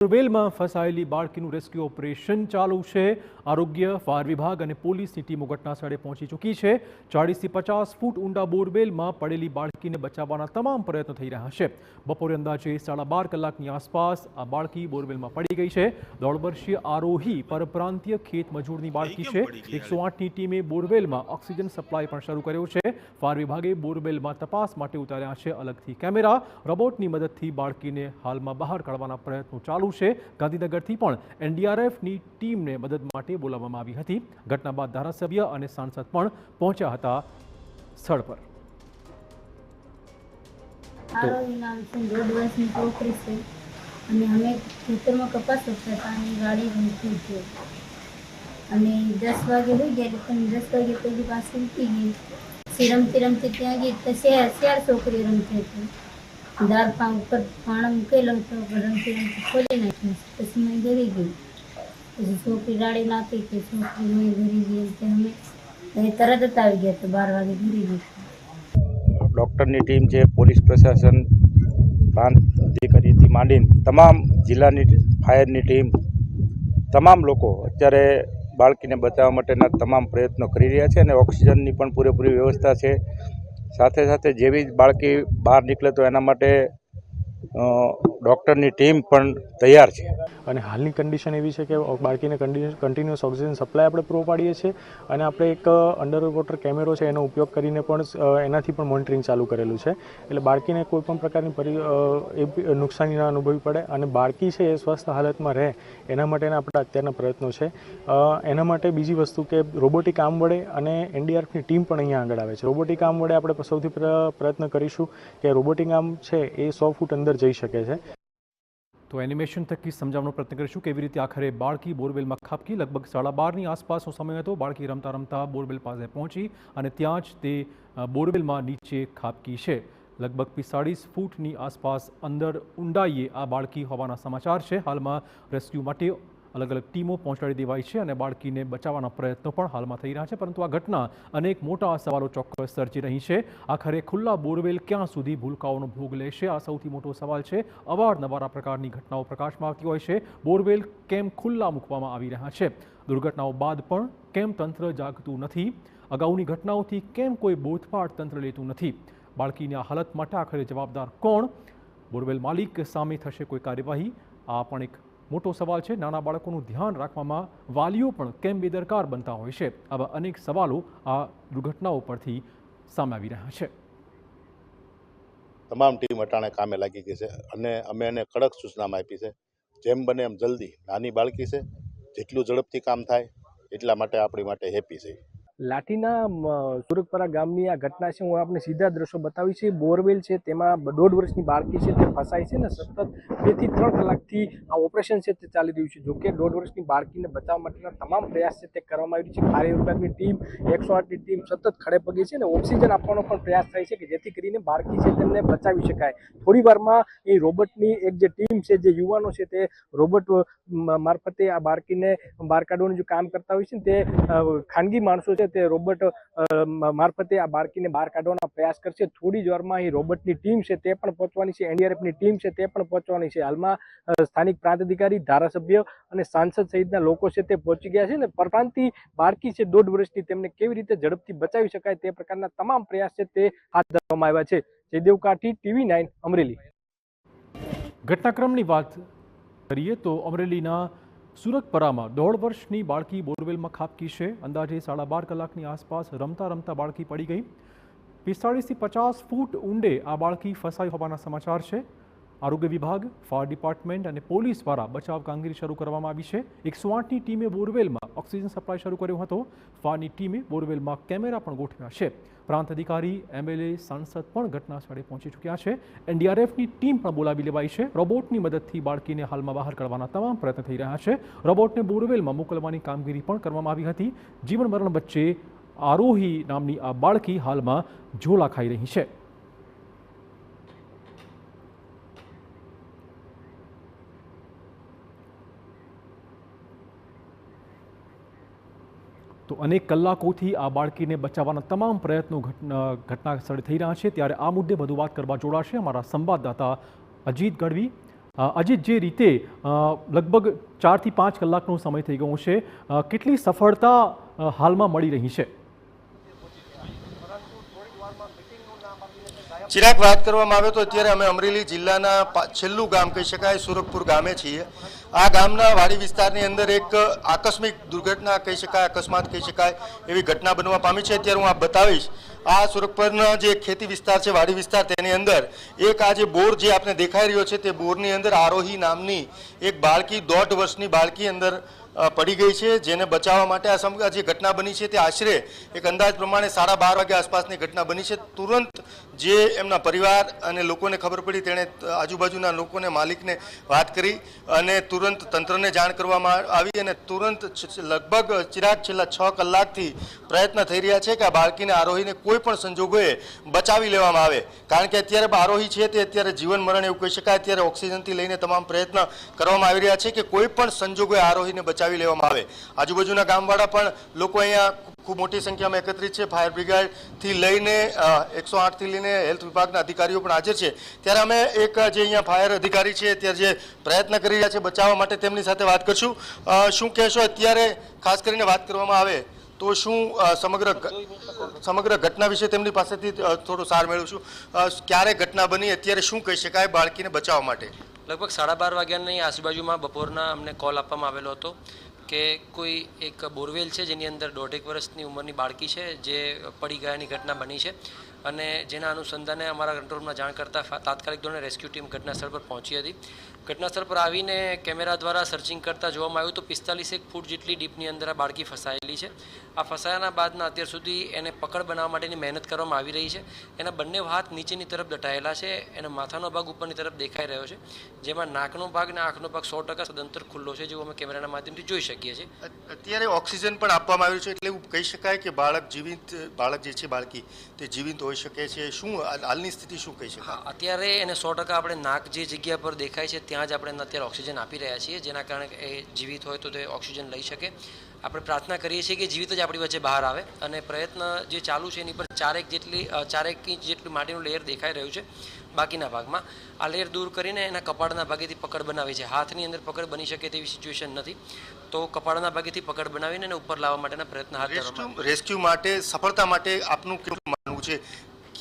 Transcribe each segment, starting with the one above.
બોરવેલમાં ફસાયેલી બાળકીનું rescue operation ચાલુ છે। આરોગ્ય, ફાયર વિભાગ અને પોલીસની ટીમો ઘટના સ્થળે પહોંચી ચૂકી છે। 40થી 50 ફૂટ ઊંડા બોરવેલમાં પડેલી બાળકીને બચાવવાના તમામ પ્રયત્નો થઈ રહ્યા છે। બપોરે અંદાજે 12.5 કલાકની આસપાસ આ બાળકી બોરવેલમાં પડી ગઈ છે। 1.5 વર્ષીય આરોહી પરપ્રાંતીય ખેત મજૂરની બાળકી છે। 108ની ટીમે બોરવેલમાં ઓક્સિજન સપ્લાય પણ શરૂ કર્યો છે। ફાયર વિભાગે બોરવેલમાં તપાસ માટે ઉતાર્યા છે અલગથી કેમેરા। રોબોટની મદદથી બાળકીને હાલમાં બહાર કાઢવાના પ્રયત્નો ચાલુ છે। ગાંધીનગરથી પણ એનડીઆરએફની ટીમને મદદ માટે બોલાવવામાં આવી હતી। ઘટના બાદ ધારાસભ્ય અને સાંસદ પણ પહોંચ્યા હતા સ્થળ પર। અમે ખેતરમાં કપાસ રોપતા હતા અને ગાડી રમતી હતી અને 10 વાગે હોઈ ગયા પણ 10 વાગે પેલી પાસે ઉઠી ગઈ રમતી રમતી ત્યાં ગઈ તો શેર છોકરી રમતી હતી દાળ પા ઉપર પાણી મૂકેલો હતો રમતી રમતી ખોલી નાખી પછી મેં ઘરે ગઈ પછી છોકરી રાડી નાખી કે છોકરી મેં ઘરે ગઈ તે અમે તરત જ આવી ગયા તો 12 વાગે ઘરે ગઈ। ડૉક્ટરની ટીમ છે, પોલીસ પ્રશાસન, પ્રાંત અધિકારીથી માંડીને તમામ જિલ્લાની ફાયરની ટીમ, તમામ લોકો અત્યારે બાળકીને બચાવવા માટેના તમામ પ્રયત્નો કરી રહ્યા છે અને ઓક્સિજનની પણ પૂરેપૂરી વ્યવસ્થા છે। સાથે સાથે જેવી જ બાળકી બહાર નીકળે તો એના માટે ડૉક્ટરની ટીમ પણ તૈયાર છે અને હાલની કન્ડિશન એવી છે કે બાળકીને કન્ટિન્યુઅસ ઓક્સિજન સપ્લાય આપણે પૂરો પાડીએ છીએ અને આપણે એક અંડર વોટર કેમેરો છે એનો ઉપયોગ કરીને પણ એનાથી પણ મોનિટરિંગ ચાલુ કરેલું છે। એટલે બાળકીને કોઈ પણ પ્રકારની નુકસાની ના અનુભવવી પડે અને બાળકી છે એ સ્વસ્થ હાલતમાં રહે એના માટેના આપણા અત્યારના પ્રયત્નો છે। એના માટે બીજી વસ્તુ કે રોબોટિક આર્મ વડે અને એનડીઆરએફની ટીમ પણ અહીંયા આગળ આવે છે। રોબોટિક આર્મ વડે આપણે સૌથી પ્રયત્ન કરીશું કે રોબોટિક આર્મ છે એ 100 ફૂટ અંદર જઈ શકે છે। તો એનિમેશન થકી સમજાવવાનો પ્રયત્ન કરીશું કેવી રીતે આખરે બાળકી બોરવેલમાં ખાબકી। લગભગ 12:30ની આસપાસનો સમય હતો। બાળકી રમતા રમતા બોરવેલ પાસે પહોંચી અને ત્યાં જ તે બોરવેલમાં નીચે ખાબકી છે। લગભગ 45 ફૂટની આસપાસ અંદર ઊંડાઈએ આ બાળકી હોવાના સમાચાર છે। હાલમાં રેસ્ક્યુ માટે અલગ અલગ ટીમો પહોંચાડી દેવાઈ છે અને બાળકીને બચાવવાના પ્રયત્નો પણ હાલમાં થઈ રહ્યા છે। પરંતુ આ ઘટના અનેક મોટા સવાલો ચોક્કસ સર્જી રહી છે। આખરે ખુલ્લા બોરવેલ ક્યાં સુધી ભૂલકાઓનો ભોગ લેશે, આ સૌથી મોટો સવાલ છે। અવારનવાર આ પ્રકારની ઘટનાઓ પ્રકાશમાં આવતી હોય છે। બોરવેલ કેમ ખુલ્લા મૂકવામાં આવી રહ્યા છે? દુર્ઘટનાઓ બાદ પણ કેમ તંત્ર જાગતું નથી? અગાઉની ઘટનાઓથી કેમ કોઈ બોધપાઠ તંત્ર લેતું નથી? બાળકીની આ હાલત માટે આખરે જવાબદાર કોણ? બોરવેલ માલિક સામે થશે કોઈ કાર્યવાહી? આ પણ એક મોટો સવાલ છે। નાના બાળકોનું ધ્યાન રાખવામાં વાલીઓ પણ કેમ બેદરકાર બનતા હોય છે? આવા અનેક સવાલો આ દુર્ઘટનાઓ પરથી સામે આવી રહ્યા છે। તમામ ટીમ અટાણે કામે લાગી ગઈ છે અને અમે એને કડક સૂચનામાં આપી છે જેમ બને એમ જલ્દી। નાની બાળકી છે, જેટલું ઝડપથી કામ થાય એટલા માટે આપણી માટે હેપી છે। લાઠીના સુરગપરા ગામની આ ઘટના છે। હું આપને સીધા દ્રશ્યો બતાવી છે। બોરવેલ છે તેમાં 1.5 વર્ષની બાળકી છે તે ફસાઈ છે ને સતત 2 થી 3 કલાકથી આ ઓપરેશન છે તે ચાલી રહ્યું છે। જોકે 1.5 વર્ષની બાળકીને બચાવવા માટેના તમામ પ્રયાસ છે તે કરવામાં આવી છે। ફાયર વિભાગની ટીમ, 108ની ટીમ સતત ખડે પગે છે અને ઓક્સિજન આપવાનો પણ પ્રયાસ થાય છે કે જેથી કરીને બાળકી છે તેમને બચાવી શકાય। થોડી વારમાં એ રોબોટની એક જે ટીમ છે, જે યુવાનો છે તે રોબોટ મારફતે આ બાળકીને બહાર કાઢવાનું જે કામ કરતા હોય છે તે ખાનગી માણસો છે તે રોબોટ મારફતે આ બાળકીને બહાર કાઢવાના પ્રયાસ કરશે। થોડી જ વારમાં અહીં રોબોટની ટીમ છે તે પણ પહોંચવાની છે, એનડીઆરએફની ટીમ છે તે પણ પહોંચવાની છે। હાલમાં સ્થાનિક પ્રાંત અધિકારી, ધારાસભ્ય અને સાંસદ સહિતના લોકો છે તે પહોંચી ગયા છે ને પરપ્રાંતીય બાળકી છે 1.5 વર્ષની, તેમને કેવી રીતે ઝડપથી બચાવી શકાય તે પ્રકારના તમામ પ્રયાસ છે તે હાથ ધરવામાં આવ્યા છે। જયદેવ કાઠી, TV9 અમરેલી। ઘટનાક્રમની વાત કરીએ તો અમરેલીના સુરગપરામાં 1.5 વર્ષની બાળકી બોરવેલમાં ખાબકી છે। અંદાજે 12.5 કલાકની આસપાસ રમતા રમતા બાળકી પડી ગઈ। 45થી 50 ફૂટ ઊંડે આ બાળકી ફસાઈ હોવાના સમાચાર છે। આરોગ્ય વિભાગ, ફાયર ડિપાર્ટમેન્ટ અને પોલીસ દ્વારા બચાવ કામગીરી શરૂ કરવામાં આવી છે। 108ની ટીમે બોરવેલમાં ઓક્સિજન સપ્લાય શરૂ કર્યો હતો। ફાયરની ટીમે બોરવેલમાં કેમેરા પણ ગોઠવ્યા છે। પ્રાંત અધિકારી, એમએલએ, સાંસદ પણ ઘટના સ્થળે પહોંચી ચૂક્યા છે। એનડીઆરએફની ટીમ પણ બોલાવી લેવાઈ છે। રોબોટની મદદથી બાળકીને હાલમાં બહાર કાઢવાના તમામ પ્રયત્ન થઈ રહ્યા છે। રોબોટને બોરવેલમાં મોકલવાની કામગીરી પણ કરવામાં આવી હતી। જીવન મરણ વચ્ચે આરોહી નામની આ બાળકી હાલમાં ઝોલા ખાઈ રહી છે। તો અનેક કલાકોથી આ બાળકીને બચાવવાના તમામ પ્રયત્નો ઘટના સ્થળે થઈ રહ્યા છે। ત્યારે આ મુદ્દે વધુ વાત કરવા જોડાશે અમારા સંવાદદાતા અજીત ગઢવી। અજીત, જે રીતે લગભગ 4 થી 5 કલાકનો સમય થઈ ગયો છે, કેટલી સફળતા હાલમાં મળી રહી છે? ચિરાગ, વાત કરવામાં આવે તો અત્યારે અમે અમરેલી જિલ્લાના છેલ્લું ગામ કહી શકાય સુરખપુર ગામે છીએ. આ ગામના વાડી વિસ્તારની અંદર એક આકસ્મિક દુર્ઘટના કહી શકાય, અકસ્માત કહી શકાય એવી ઘટના બનવા પામી છે. અત્યારે હું આપ બતાવીશ, આ સુરખપુરના જે ખેતી વિસ્તાર છે, વાડી વિસ્તાર, તેની અંદર એક આ જે બોર જે આપને દેખાઈ રહ્યો છે, તે બોરની અંદર આરોહી નામની એક બાળકી, 1.5 વર્ષની બાળકી અંદર પડી ગઈ છે, જેને બચાવવા માટે આ સમગ્ર જે ઘટના બની છે તે આશરે એક અંદાજ પ્રમાણે 12:30 વાગ્યા આસપાસની ઘટના બની છે. તુરંત જે એમના પરિવાર અને લોકોને ખબર પડી, તેણે આજુબાજુના લોકોને, માલિકને વાત કરી અને તુરંત તંત્રને જાણ કરવામાં આવી અને તુરંત લગભગ ચિરાગ છેલ્લા 6 કલાકથી પ્રયત્ન થઈ રહ્યા છે કે આ બાળકીને, આરોહીને કોઈ પણ સંજોગોએ બચાવી લેવામાં આવે. કારણ કે અત્યારે આરોહી છે તે અત્યારે જીવન મરણ એવું કહી શકાય. અત્યારે ઓક્સિજનથી લઈને તમામ પ્રયત્ન કરવામાં આવી રહ્યા છે કે કોઈ પણ સંજોગોએ આરોહીને બચાવી લેવામાં આવે. આજુબાજુના ગામવાળા પણ લોકો અહીંયા ખૂબ મોટી સંખ્યામાં એકત્રિત છે. ફાયર બ્રિગેડથી લઈને 108થી લઈને હેલ્થ વિભાગના અધિકારીઓ પણ હાજર છે. ત્યારે અમે એક જે અહીંયા ફાયર અધિકારી છે, અત્યારે જે પ્રયત્ન કરી રહ્યા છે બચાવવા માટે, તેમની સાથે વાત કરશું. શું કહેશો અત્યારે, ખાસ કરીને વાત કરવામાં આવે તો શું સમગ્ર ઘટના વિશે તેમની પાસેથી થોડો સાર મેળવશું? ક્યારે ઘટના બની, અત્યારે શું કહી શકાય બાળકીને બચાવવા માટે? લગભગ 12:30 વાગ્યાની આજુબાજુમાં બપોરના અમને કોલ આપવામાં આવેલો હતો કે કોઈ એક બોરવેલ છે જેની અંદર 1.5 વર્ષની ઉંમરની બાળકી છે જે પડી ગયાની ઘટના બની છે અને જેના અનુસંધાને અમારા કંટ્રોલમાં જાણ કરતાં તાત્કાલિક ધોરણે રેસ્ક્યુ ટીમ ઘટનાસ્થળ પર પહોંચી હતી. ઘટનાસ્થળ પર આવીને કેમેરા દ્વારા સર્ચિંગ કરતાં જોવામાં આવ્યું તો 45 ફૂટ જેટલી ડીપની અંદર આ બાળકી ફસાયેલી છે. આ ફસાયાના બાદના અત્યાર સુધી એને પકડ બનાવવા માટેની મહેનત કરવામાં આવી રહી છે. એના બંને હાથ નીચેની તરફ દટાયેલા છે, એના માથાનો ભાગ ઉપરની તરફ દેખાઈ રહ્યો છે, જેમાં નાકનો ભાગ અને આંખનો ભાગ 100% સદંતર ખુલ્લો છે, જેવું અમે કેમેરાના માધ્યમથી જોઈ શકીએ છીએ. અત્યારે ઓક્સિજન પણ આપવામાં આવ્યું છે, એટલે એવું કહી શકાય કે બાળક જે છે, બાળકી તે જીવિત હોઈ શકે છે. શું હાલની સ્થિતિ શું કહી શકાય? અત્યારે એને 100% આપણે નાક જે જગ્યા પર દેખાય છે ત્યાં જ આપણે અત્યારે ઓક્સિજન આપી રહ્યા છીએ, જેના કારણે એ જીવિત હોય તો તે ઓક્સિજન લઈ શકે. આપણે પ્રાર્થના કરીએ છીએ કે જીવિત જ આપણી વચ્ચે બહાર આવે અને પ્રયત્ન જે ચાલુ છે એની પર 4 ઇંચ જેટલું માટીનું લેયર દેખાઈ રહ્યું છે. બાકીના ભાગમાં આ લેયર દૂર કરીને એના કપાળના ભાગેથી પકડ બનાવી છે. હાથની અંદર પકડ બની શકે તેવી સિચ્યુએશન નથી, તો કપાળના ભાગેથી પકડ બનાવીને એને ઉપર લાવવા માટેના પ્રયત્ન હાથ ધરવામાં. રેસ્ક્યુ માટે, સફળતા માટે આપનું કેટલું માનવું છે?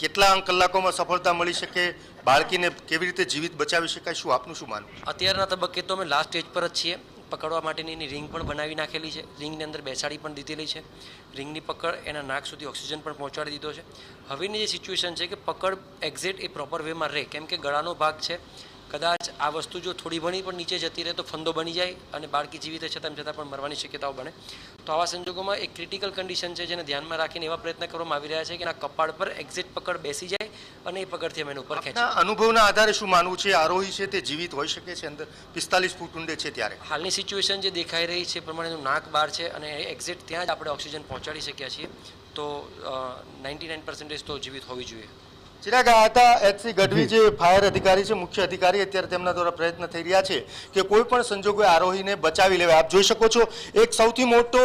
કેટલા કલાકોમાં સફળતા મળી શકે? બાળકીને કેવી રીતે જીવિત બચાવી શકાય? શું આપનું શું માનવું? અત્યારના તબક્કે તો અમે લાસ્ટ સ્ટેજ પર જ છીએ. પકડવા માટેની એની રિંગ પણ બનાવી નાખેલી છે, રિંગની અંદર બેસાડી પણ દીધેલી છે. રિંગની પકડ એના નાક સુધી ઓક્સિજન પણ પહોંચાડી દીધો છે. હવેની જે સિચ્યુએશન છે કે પકડ એક્ઝેક્ટ એ પ્રોપર વેમાં રહે, કેમ કે ગળાનો ભાગ છે, કદાચ આ વસ્તુ જો થોડી ઘણી પણ નીચે જતી રહે તો ફંદો બની જાય અને બાળકી જીવિત છતાં પણ મરવાની શક્યતાઓ બને. તો આવા સંજોગોમાં એક ક્રિટિકલ કન્ડિશન છે જેને ધ્યાનમાં રાખીને એવા પ્રયત્ન કરવામાં આવી રહ્યા છે કે એના કપાળ પર એક્ઝેક્ટ પકડ બેસી જાય અને એ પકડથી અમે એના ઉપર ખેંચીએ. અનુભવના આધારે શું માનવું છે, આરોહી છે તે જીવિત હોઈ શકે છે અંદર 45 ફૂટ ઊંડે છે ત્યારે? હાલની સિચ્યુએશન જે દેખાઈ રહી છે પ્રમાણેનું નાક બહાર છે અને એક્ઝેક્ટ ત્યાં જ આપણે ઓક્સિજન પહોંચાડી શક્યા છીએ, તો 99% તો જીવિત હોવી જોઈએ. ચિરાગ, આ હતા એચસી ગઢવી, જે ફાયર અધિકારી છે, મુખ્ય અધિકારી. અત્યારે તેમના દ્વારા પ્રયત્ન થઈ રહ્યા છે કે કોઈ પણ સંજોગોએ આરોહીને બચાવી લેવાય. આપ જોઈ શકો છો, એક સૌથી મોટો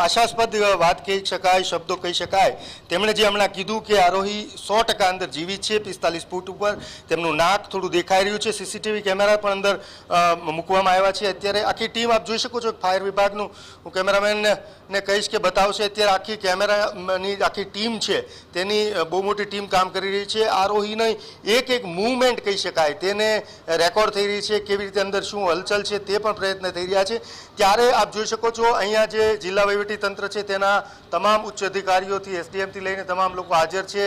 આશાસ્પદ વાત કહી શકાય, શબ્દો કહી શકાય, તેમણે જે હમણાં કીધું કે આરોહી 100% અંદર જીવિત છે. 45 ફૂટ ઉપર તેમનું નાક થોડું દેખાઈ રહ્યું છે. સીસીટીવી કેમેરા પણ અંદર મૂકવામાં આવ્યા છે. અત્યારે આખી ટીમ આપ જોઈ શકો છો, ફાયર વિભાગનું હું કેમેરામેનને કહીશ કે બતાવશે. અત્યારે આખી કેમેરાની આખી ટીમ છે, તેની બહુ મોટી ટીમ કામ કરી રહી છે. આરોહીની એક મૂવમેન્ટ કહી શકાય તેને રેકોર્ડ થઈ રહી છે, કેવી રીતે અંદર શું હલચલ છે તે પણ પ્રયત્ન થઈ રહ્યા છે. ત્યારે આપ જોઈ શકો છો, અહીંયા જે જિલ્લા વહીવટી તંત્ર છે તેના તમામ ઉચ્ચ અધિકારીઓથી એસડીએમથી લઈને તમામ લોકો હાજર છે.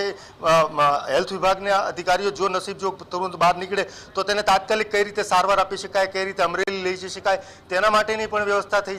હેલ્થ વિભાગના અધિકારીઓ જો નસીબ જો તુરંત બહાર નીકળે તો તેને તાત્કાલિક કઈ રીતે સારવાર આપી શકાય, કઈ રીતે અમરેલી લઈ જઈ શકાય, તેના માટેની પણ વ્યવસ્થા થઈ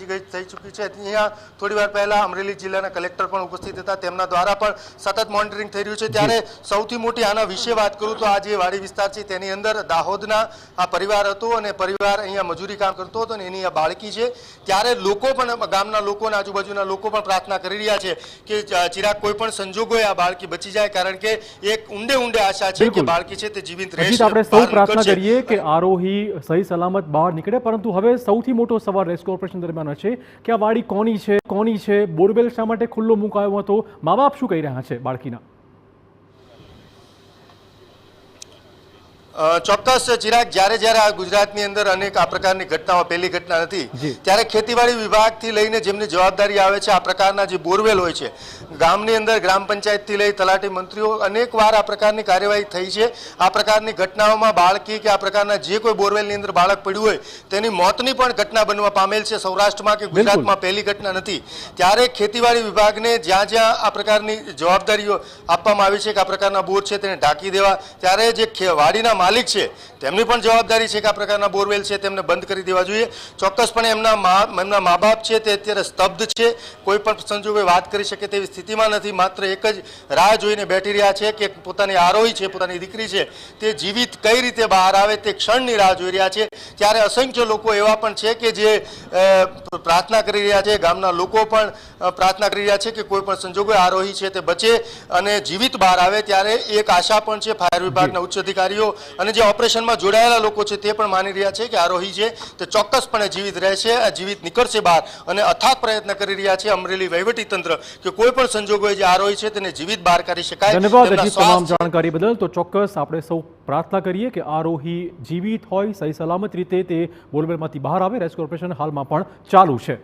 ચૂકી છે. અહીંયા થોડી વાર પહેલા અમરેલી જિલ્લાના કલેક્ટર પણ ઉપસ્થિત હતા, તેમના દ્વારા પણ સતત મોનિટરિંગ થઈ રહ્યું છે. ત્યારે સૌથી મોટી આના વિશે વાત કરું તો આ જે વાડી વિસ્તાર છે તેની અંદર દાહોદના આ પરિવાર હતો અને પરિવાર અહીંયા મજૂરી કામ કરતો હતો અને એની આ બાળકી છે. ત્યારે લોકો પણ, ગામના લોકો અને આજુબાજુના લોકો પણ પ્રાર્થના કરી રહ્યા છે કે ચિરાગ કોઈ પણ સંજોગોએ આ બાળકી બચી જાય, કારણ કે એક ઊંડે આશા છે કે બાળકી છે તે જીવિત રહેશે. આપણે સૌ પ્રાર્થના કરીએ કે આરોહી સહી સલામત બહાર નીકળે. પરંતુ હવે સૌથી મોટો સવાલ રેસ્ક્યુ ઓપરેશન દરમિયાન છે કે આ વાડી કોની છે, બોરવેલ શા માટે ખુલ્લો મુકાયો હતો, મા બાપ શું કહી રહ્યા છે બાળકીના? ચોક્કસ ચિરાગ, જ્યારે જ્યારે આ ગુજરાતની અંદર અનેક આ પ્રકારની ઘટનાઓ પહેલી ઘટના નથી, ત્યારે ખેતીવાડી વિભાગથી લઈને જેમની જવાબદારી આવે છે આ પ્રકારના જે બોરવેલ હોય છે, ગામની અંદર ગ્રામ પંચાયતથી લઈ તલાટી મંત્રીઓ અનેક વાર આ પ્રકારની કાર્યવાહી થઈ છે. આ પ્રકારની ઘટનાઓમાં બાળકી કે આ પ્રકારના જે કોઈ બોરવેલની અંદર બાળક પડ્યું હોય તેની મોતની પણ ઘટના બનવા પામેલ છે. સૌરાષ્ટ્રમાં કે ગુજરાતમાં પહેલી ઘટના નથી. ત્યારે ખેતીવાડી વિભાગને જ્યાં જ્યાં આ પ્રકારની જવાબદારીઓ આપવામાં આવી છે કે આ પ્રકારના બોર છે તેને ઢાંકી દેવા, ત્યારે જે વાડીના માલિક છે તેમની પણ જવાબદારી છે કે આ પ્રકારના બોરવેલ છે તેમને બંધ કરી દેવા જોઈએ. ચોક્કસપણે એમના મા બાપ છે તે અત્યારે સ્તબ્ધ છે, કોઈ પણ સંજોગે વાત કરી શકે તેવી સ્થિતિમાં નથી. માત્ર એક જ રાહ જોઈને બેઠી રહ્યા છે કે પોતાની આરોહી છે, પોતાની દીકરી છે તે જીવિત કઈ રીતે બહાર આવે તે ક્ષણની રાહ જોઈ રહ્યા છે. ત્યારે અસંખ્ય લોકો એવા પણ છે કે જે પ્રાર્થના કરી રહ્યા છે, ગામના લોકો પણ પ્રાર્થના કરી રહ્યા છે કે કોઈ પણ સંજોગો આરોહી છે તે બચે અને જીવિત બહાર આવે. ત્યારે એક આશા પણ છે ફાયર વિભાગના ઉચ્ચ અધિકારીઓ અને જે ઓપરેશનમાં જોડાયેલા લોકો છે તે પણ માની રહ્યા છે કે આરોહી છે તે ચોક્કસપણે જીવિત રહેશે, જીવિત નીકળશે બહાર, અને અથાગ પ્રયત્ન કરી રહ્યા છે અમરેલી વહીવટીતંત્ર કે કોઈ પણ સંજોગોએ જે આરોહી છે તેને જીવિત બહાર કરી શકાય. ધન્યવાદ અજીત તમામ જાણકારી બદલ. તો ચોક્કસ આપણે સૌ પ્રાર્થના કરીએ કે આરોહી જીવિત હોય, સહી સલામત રીતે તે બોરવેલમાંથી બહાર આવે. રેસ્ક્યુ ઓપરેશન હાલમાં પણ ચાલુ છે.